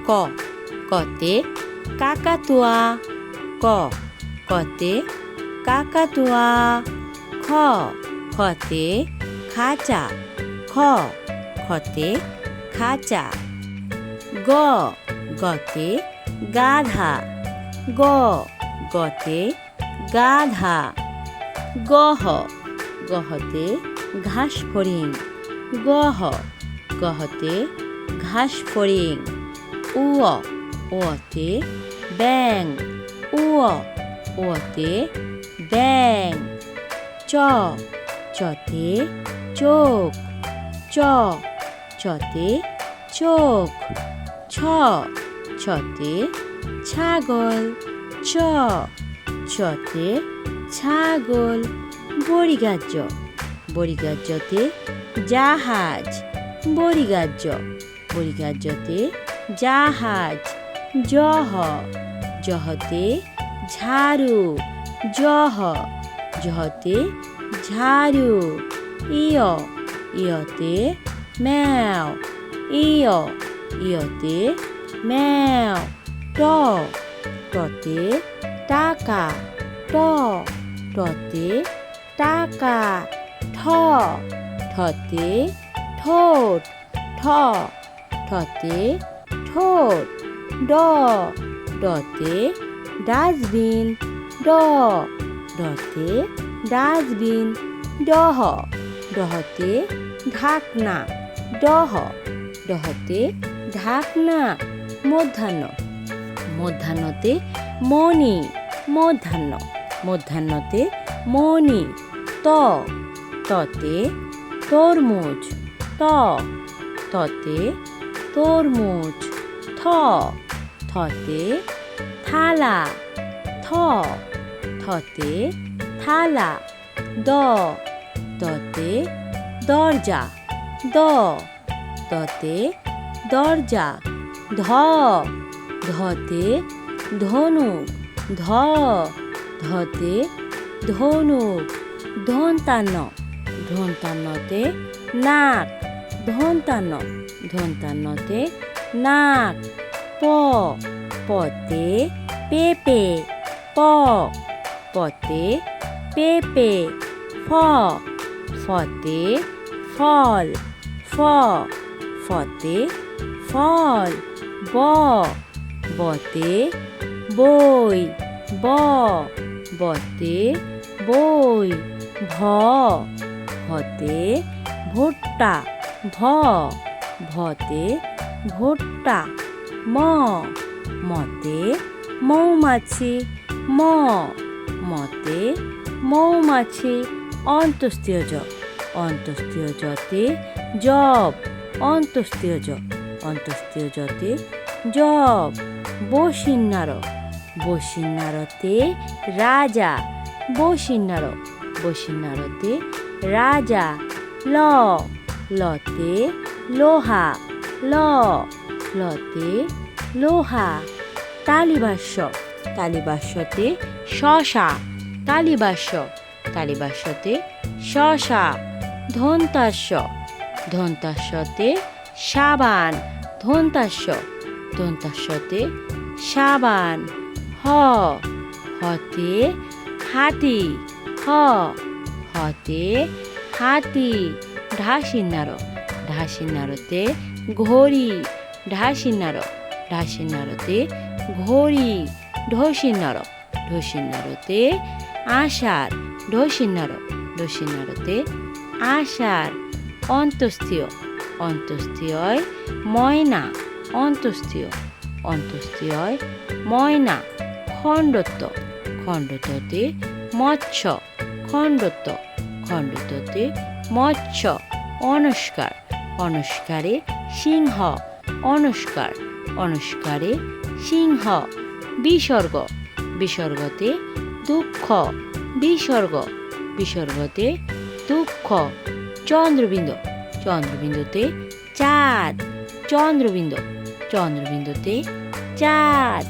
ক কতে কাকাতুয়া ক কতে কাকাতুয়া খ খতে খাঁচা খ খতে খাঁচা গ গতে গাধা গ গতে গাধা গহ গহতে ঘাস ফড়িং গহ গহতে ঘাস ফড়িং উয় ওতে ব্যাং উয় ওতে ব্যাং চ চতে চোখ চ চতে চোখ ছ ছতে ছাগল চ ছতে ছাগল বড়িগাহ্য বড়িগাহ্যতে জাহাজ বড়িগাহ্য বড়িগাহ্যতে জাহাজ জহ জহতে ঝাড়ু জহ জহতে ঝাড়ু ইয় ইয়তে ম্যাও ইয় ইয়তে ম্যাও ট টতে টাকা ট টতে টাকা ঠ ঠতে ঠোঁট ঠ ঠতে ঠোঁট ড ডতে ডাস্টবিন ড ডতে ডাস্টবিন ডহ ডহতে ঢাকনা ডহ ডহতে ঢাকনা মধ্যাহ্ন মধ্যাহ্নতে মণি মধ্যাহ্ন মধ্যাহ্নতে মণি ত ততে তরমুজ ত ততে তরমুজ থ থতে থালা থ থতে থালা দ দতে দরজা দ দতে দরজা ধ ধতে ধনুক ধ ধতে ধনুক ধন্তান্ন ধন্তান্নতে নাক ধন্তান্ন ধন্তান্নতে নাক প পতে পেঁপে প পতে পেঁপে ফ ফতে ফল ফ ফতে ফল ব বতে বই ব বতে বই ভ ভতে ভুট্টা ভ ভতে ভুট্টা ম মতে মৌমাছি ম মতে মৌমাছি অন্তস্তীয় জ অন্তস্তীয় জতে জব অন্তস্তীয় জ অন্তস্তীয় জতে জব বসিন্নার বসিন্নারতে রাজা বসিন্নার বসিন্নারতে রাজা ল লতে লোহা ল লতে লোহা তালিভাষ্য তালিভাষ্যতে শশা তালিভাষ্য তালিভাষ্যতে শশা ধন্তাস্য ধন্তাস্যতে সাবান ধন্তাস্য ধন্তাস্যতে সাবান হ হতে হাতি হ হতে হাতি ঢাসিন্নার ঢাসিন্নারতে ঘড়ি ঢাসিন্নার ঢাসিন্নারতে ঘড়ি ঢসিন্নার ঢসিন্নারতে আষাঢ় ঢসিন্নার ঢসিন্নারতে আষাঢ় অন্তস্তীয় অন্তস্তীয় ময়না অন্তস্তীয় অন্তস্তীয় ময়না খণ্ডত্ব খণ্ডত্বতে মৎস্য খণ্ডত্ব খণ্ডত্বতে মৎস্য অনস্কার অনস্কারে সিংহ অনস্কার অনস্কারে সিংহ বিসর্গ বিসর্গতে দুঃখ বিসর্গ বিসর্গতে দুঃখ চন্দ্রবিন্দু চন্দ্রবিন্দুতে চাঁদ চন্দ্রবিন্দু চন্দ্রবিন্দুতে চাঁদ